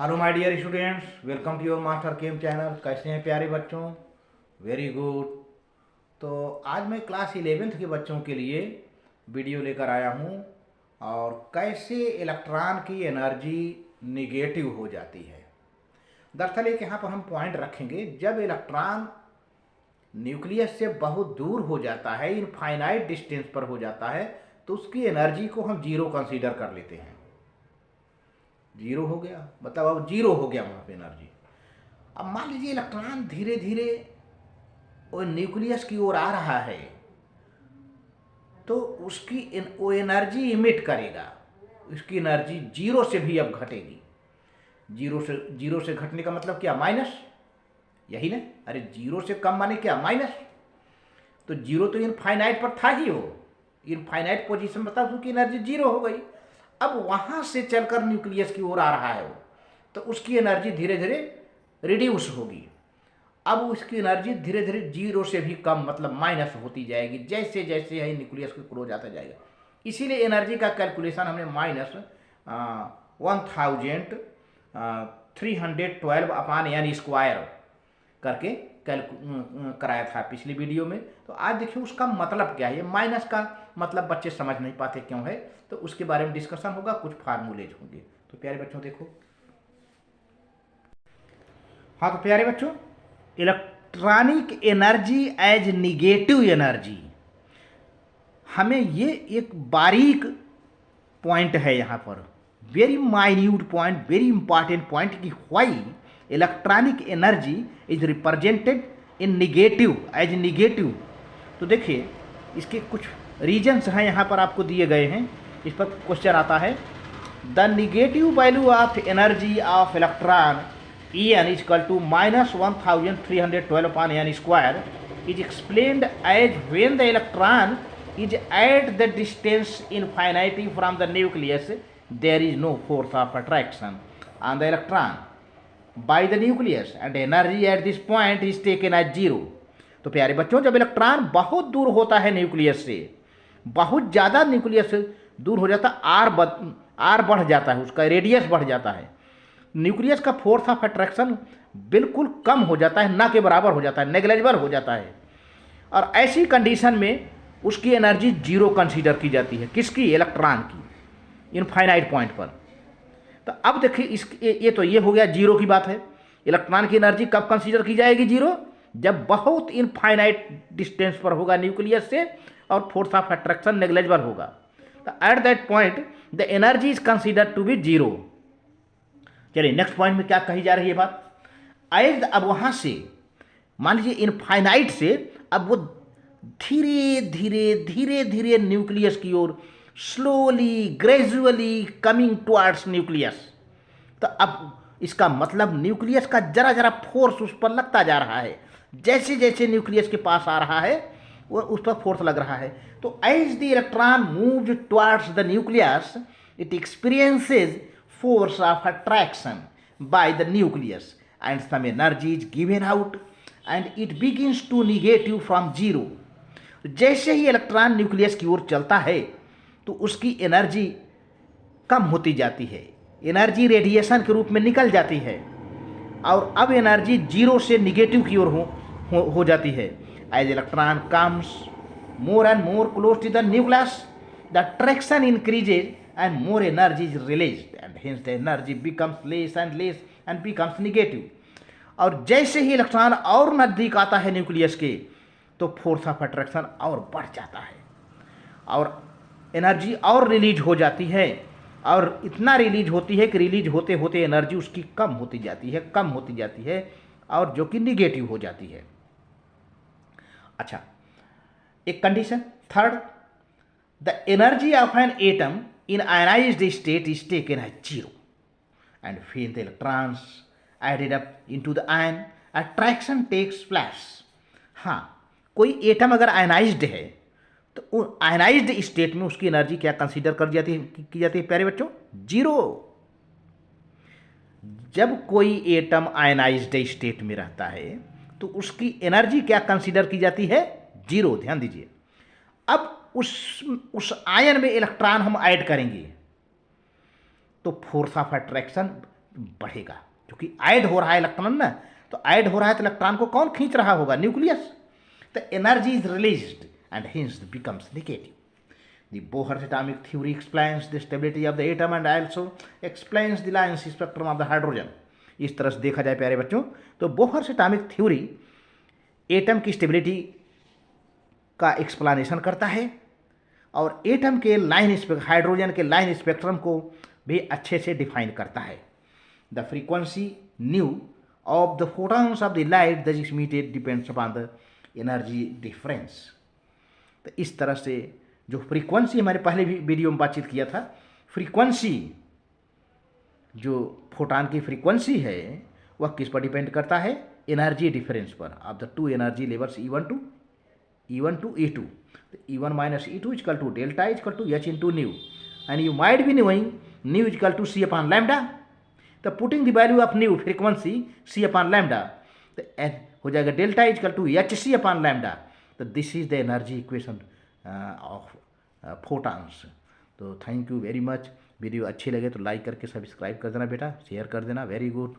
Hello my dear students, welcome to your master chem channel. कैसे हैं प्यारे बच्चों? Very good. तो आज मैं क्लास 11th के बच्चों के लिए वीडियो लेकर आया हूं और कैसे इलेक्ट्रॉन की एनर्जी निगेटिव हो जाती है। दरअसल एक यहाँ पर हम पॉइंट रखेंगे, जब इलेक्ट्रॉन न्यूक्लियस से बहुत दूर हो जाता है, इनफाइनाइट डिस्टेंस पर हो जाता है, तो उसकी एनर्जी को हम जीरो कंसीडर कर लेते हैं। जीरो हो गया मतलब अब जीरो हो गया वहाँ पे एनर्जी। अब मान लीजिए इलेक्ट्रॉन धीरे धीरे वो न्यूक्लियस की ओर आ रहा है, तो उसकी वो एनर्जी इमिट करेगा। उसकी एनर्जी जीरो से भी अब घटेगी। जीरो से घटने का मतलब क्या? माइनस, यही ना? अरे जीरो से कम माने क्या? माइनस। तो जीरो तो इनफाइनाइट पर था ही, वो इनफाइनाइट पोजीशन पर था, उसकी एनर्जी जीरो हो गई। अब वहां से चलकर न्यूक्लियस की ओर आ रहा है वो, तो उसकी एनर्जी धीरे धीरे रिड्यूस होगी। अब उसकी एनर्जी धीरे धीरे जीरो से भी कम मतलब माइनस होती जाएगी, जैसे जैसे यही न्यूक्लियस की क्लोज आता जाएगा। इसीलिए एनर्जी का कैलकुलेशन हमने माइनस 1312 अपान एन स्क्वायर करके कराया था पिछली वीडियो में। तो आज देखिए उसका मतलब क्या है। ये माइनस का मतलब बच्चे समझ नहीं पाते क्यों है, तो उसके बारे में डिस्कशन होगा, कुछ फार्मूलेज होंगे। तो प्यारे बच्चों देखो, हाँ तो प्यारे बच्चों, electronic energy as negative energy, हमें ये एक बारीक पॉइंट है यहाँ पर, very minute point, very important point, कि why electronic energy is represented in negative, as negative. तो देखिए इसके कुछ रीजन्स हैं यहाँ पर आपको दिए गए हैं। इस पर क्वेश्चन आता है, the negative value of energy of electron En is equal to minus 1312 upon n square is explained as when the electron is at the distance infinity from the nucleus, there is no force of attraction on the electron by the nucleus and energy at this point is taken as zero। तो प्यारे बच्चों, जब electron बहुत दूर होता है nucleus से, बहुत ज़्यादा न्यूक्लियस से दूर हो जाता, आर बढ़ जाता है, उसका रेडियस बढ़ जाता है, न्यूक्लियस का फोर्स ऑफ अट्रैक्शन बिल्कुल कम हो जाता है, ना के बराबर हो जाता है, नेग्लेजिबल हो जाता है। और ऐसी कंडीशन में उसकी एनर्जी जीरो कंसीडर की जाती है। किसकी? इलेक्ट्रॉन की, इनफाइनाइट पॉइंट पर। तो अब देखिए ये तो ये हो गया जीरो की बात है। इलेक्ट्रॉन की एनर्जी कब कंसीडर की जाएगी जीरो? जब बहुत इनफाइनाइट डिस्टेंस पर होगा न्यूक्लियस से और फोर्स ऑफ अट्रैक्शन नेग्लेजिबल होगा। तो at that point the energy is consider to be zero. चलिए नेक्स्ट पॉइंट में क्या कही जा रही है बात। एज अब वहां से मान लीजिए इनफाइनाइट से अब वो धीरे धीरे धीरे धीरे न्यूक्लियस की ओर, slowly gradually coming towards nucleus. तो अब इसका मतलब न्यूक्लियस का जरा जरा फोर्स उस पर लगता जा रहा है, जैसे जैसे न्यूक्लियस के पास आ रहा है वो उस पर फोर्स लग रहा है। तो as the electron moves towards the nucleus it experiences force of attraction by the nucleus and some energy is given out and it begins to negative from zero। जैसे ही इलेक्ट्रॉन न्यूक्लियस की ओर चलता है तो उसकी एनर्जी कम होती जाती है, energy radiation के रूप में निकल जाती है और अब एनर्जी जीरो से निगेटिव की ओर हो जाती है। As electron comes more and more close to the nucleus the attraction increases and more energy is released and hence the energy becomes less and less and becomes negative। और जैसे ही electron और नजदीक आता है न्यूक्लियस के तो force of attraction और बढ़ जाता है और एनर्जी और रिलीज हो जाती है, और इतना रिलीज होती है कि रिलीज होते होते एनर्जी उसकी कम होती जाती है, कम होती जाती है, और जो कि निगेटिव हो जाती है। अच्छा, एक condition third, the energy of an atom in ionized state is taken as zero and when the electrons added up into the ion attraction takes place। हाँ, कोई एटम अगर आयनाइज्ड है तो आयनाइज्ड स्टेट में उसकी एनर्जी क्या consider कर जाती है, की जाती है प्यारे बच्चों? जीरो। जब कोई एटम आयनाइज्ड स्टेट में रहता है तो उसकी एनर्जी क्या कंसीडर की जाती है? जीरो। ध्यान दीजिए, अब उस आयन में इलेक्ट्रॉन हम ऐड करेंगे तो फोर्स ऑफ अट्रैक्शन बढ़ेगा, क्योंकि ऐड हो रहा है इलेक्ट्रॉन ना, तो ऐड हो रहा है तो इलेक्ट्रॉन को कौन खींच रहा होगा? Nucleus. The energy is released and hence becomes negative. The Bohr's atomic theory explains the stability of the atom and also explains the lines spectrum of the hydrogen. इस तरह से देखा जाए प्यारे बच्चों तो बोहर्स एटॉमिक थ्योरी एटम की stability का एक्सप्लेनेशन करता है और एटम के हाइड्रोजन के लाइन स्पेक्ट्रम को भी अच्छे से डिफाइन करता है। The frequency new of the photons of the light that is emitted depends upon the energy difference. तो इस तरह से जो फ्रीक्वेंसी हमारे पहले भी वीडियो में बातचीत किया था, फ्रीक्वेंसी जो फोटॉन की फ्रीक्वेंसी है वह किस पर डिपेंड करता है? एनर्जी डिफरेंस पर of the two energy levels E1 to E2। तो E1 minus E2 equal to delta equal to H into nu and you might be knowing nu equal to C upon lambda. तो putting the value of nu frequency C upon lambda तो हो जाएगा delta equal to HC upon lambda. तो this is the energy equation of photons. तो thank you very much. Video अच्छी लगे तो like करके सब्सक्राइब कर देना बेटा, शेयर कर देना। Very good.